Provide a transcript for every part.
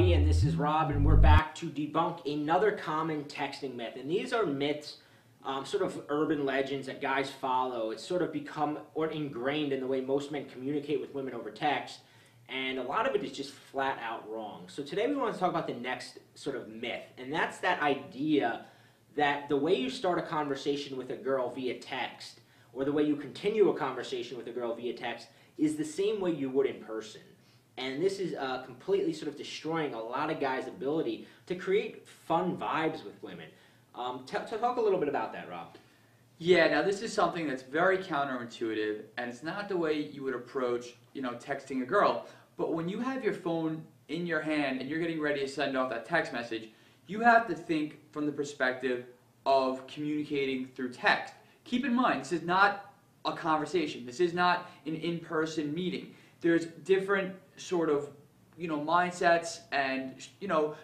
Robbie, and this is Rob, and we're back to debunk another common texting myth. And these are myths, sort of urban legends that guys follow. It's sort of become or ingrained in the way most men communicate with women over text, and a lot of it is just flat out wrong. So today we want to talk about the next sort of myth, and that's that idea that the way you start a conversation with a girl via text, or the way you continue a conversation with a girl via text, is the same way you would in person. And this is completely sort of destroying a lot of guys' ability to create fun vibes with women. Talk a little bit about that, Rob. Yeah, now this is something that's very counterintuitive, and it's not the way you would approach, texting a girl. But when you have your phone in your hand and you're getting ready to send off that text message, you have to think from the perspective of communicating through text. Keep in mind, this is not a conversation. This is not an in-person meeting. There's different sort of, mindsets and,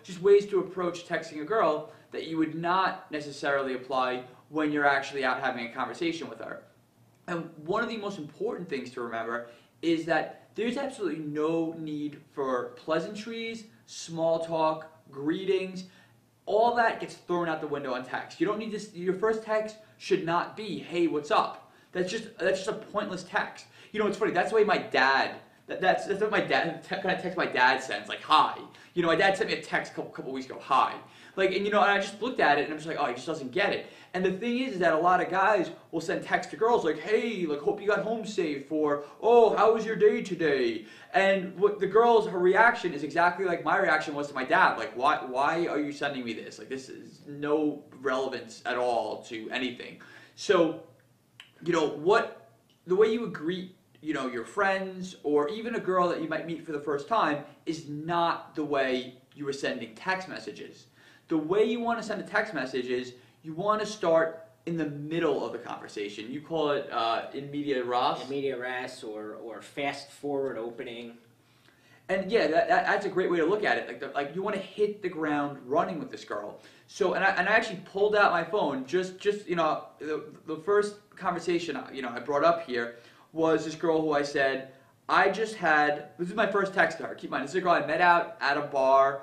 just ways to approach texting a girl that you would not necessarily apply when you're actually out having a conversation with her. And one of the most important things to remember is that there's absolutely no need for pleasantries, small talk, greetings. All that gets thrown out the window on text. You don't need this. Your first text should not be, "Hey, what's up?" That's just a pointless text. It's funny. That's the way my dad. That's what my dad kind of text my dad sends, like, "Hi." My dad sent me a text a couple weeks ago, "Hi." And I just looked at it and I'm just like, oh, he just doesn't get it. And the thing is that a lot of guys will send text to girls like, "Hey, hope you got home safe," or, "Oh, how was your day today?" And what her reaction is exactly like my reaction was to my dad. Like, why are you sending me this? This is no relevance at all to anything. So, the way you would greet, your friends or even a girl that you might meet for the first time is not the way you were sending text messages. The way you want to send a text message is you want to start in the middle of the conversation. You call it in media res. In media res or fast forward opening. And yeah, that's a great way to look at it. Like you want to hit the ground running with this girl. So and I actually pulled out my phone just the first conversation I brought up here was this girl who I said this is my first text to her. Keep in mind, this is a girl I met out at a bar.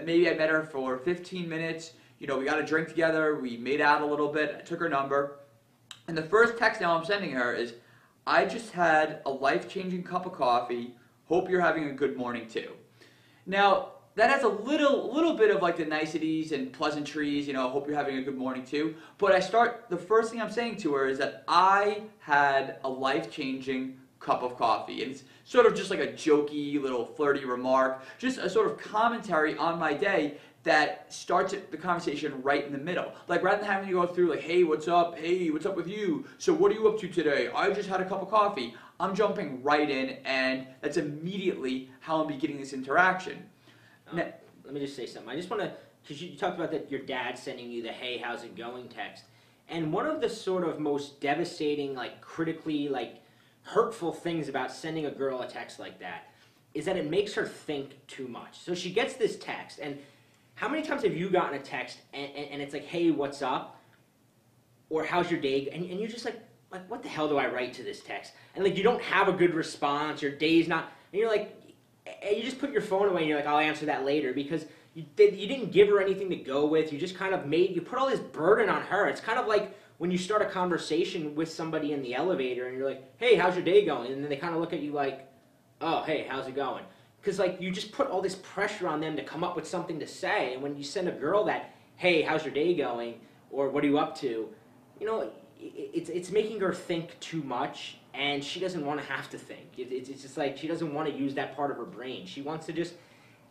Maybe I met her for 15 minutes. We got a drink together. We made out a little bit. I took her number. And the first text now I'm sending her is, "I just had a life-changing cup of coffee. Hope you're having a good morning too." Now, that has a little bit of the niceties and pleasantries, "Hope you're having a good morning too." But the first thing I'm saying to her is that I had a life-changing cup of coffee. And it's sort of just like a jokey little flirty remark, just a sort of commentary on my day that starts the conversation right in the middle. Rather than having to go through "Hey, what's up? Hey, what's up with you? So what are you up to today? I just had a cup of coffee." I'm jumping right in, and that's immediately how I'm beginning this interaction. Let me just say something. I just want to, because you talked about that your dad sending you the "Hey, how's it going?" text. And one of the sort of most devastating, critically, hurtful things about sending a girl a text like that is that it makes her think too much. So she gets this text, and how many times have you gotten a text and it's like, "Hey, what's up?" or "How's your day?" And you're just like, what the hell do I write to this text? And you don't have a good response, your day's not, and you're like, you just put your phone away and you're like, "I'll answer that later," because you didn't give her anything to go with. You just kind of you put all this burden on her. It's kind of like when you start a conversation with somebody in the elevator and you're like, "Hey, how's your day going?" And then they kind of look at you like, "Oh, hey, how's it going?" Because you just put all this pressure on them to come up with something to say. And when you send a girl that, "Hey, how's your day going?" or "What are you up to?" it's making her think too much, and she doesn't want to have to think. It's just she doesn't want to use that part of her brain. She wants to just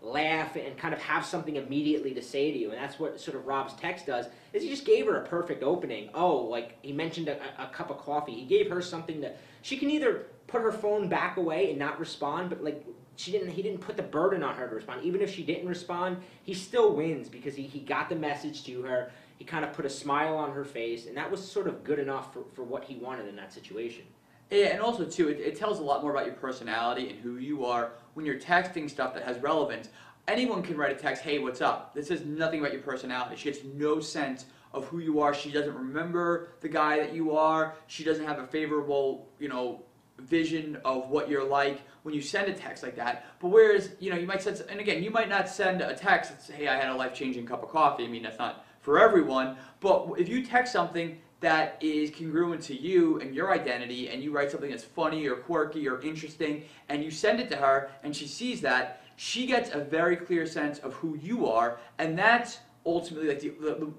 laugh and kind of have something immediately to say to you. And that's what sort of Rob's text does, is he just gave her a perfect opening. Oh, he mentioned a cup of coffee. He gave her something that she can either put her phone back away and not respond, but he didn't put the burden on her to respond. Even if she didn't respond, he still wins because he got the message to her. He kind of put a smile on her face, and that was sort of good enough for what he wanted in that situation. Yeah, and also too, it tells a lot more about your personality and who you are when you're texting stuff that has relevance. Anyone can write a text, "Hey, what's up?" This says nothing about your personality. She gets no sense of who you are. She doesn't remember the guy that you are. She doesn't have a favorable, vision of what you're like when you send a text like that. But whereas, you might send, and again, you might not send a text that says, hey, I had a life-changing cup of coffee. I mean, that's not for everyone. But if you text something that is congruent to you and your identity, and you write something that's funny or quirky or interesting, and you send it to her, and she sees that, she gets a very clear sense of who you are, and that's ultimately like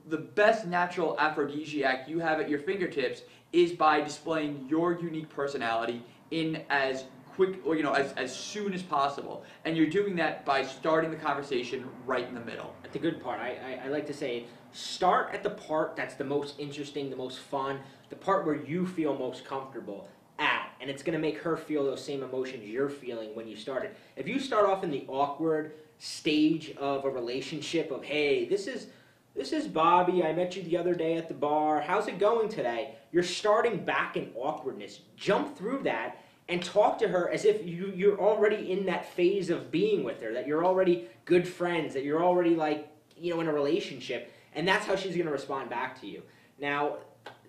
the best natural aphrodisiac you have at your fingertips is by displaying your unique personality in as quick, or as soon as possible. And you're doing that by starting the conversation right in the middle. That's the good part. I like to say, start at the part that's the most interesting, the most fun, the part where you feel most comfortable at, and it's going to make her feel those same emotions you're feeling when you started. If you start off in the awkward stage of a relationship of, hey, this is Bobby, I met you the other day at the bar, how's it going today? You're starting back in awkwardness. Jump through that and talk to her as if you're already in that phase of being with her, that you're already good friends, that you're already in a relationship, and that's how she's going to respond back to you. Now,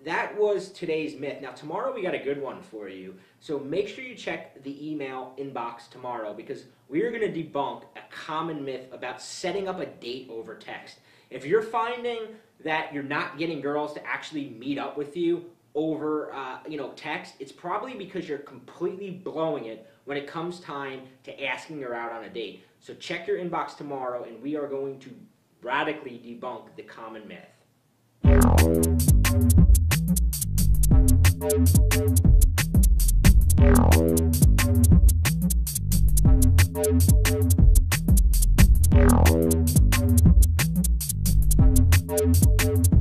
that was today's myth. Now, tomorrow we got a good one for you. So make sure you check the email inbox tomorrow, because we are going to debunk a common myth about setting up a date over text. If you're finding that you're not getting girls to actually meet up with you over text, it's probably because you're completely blowing it when it comes time to asking her out on a date. So check your inbox tomorrow, and we are going to radically debunk the common myth. Thank you.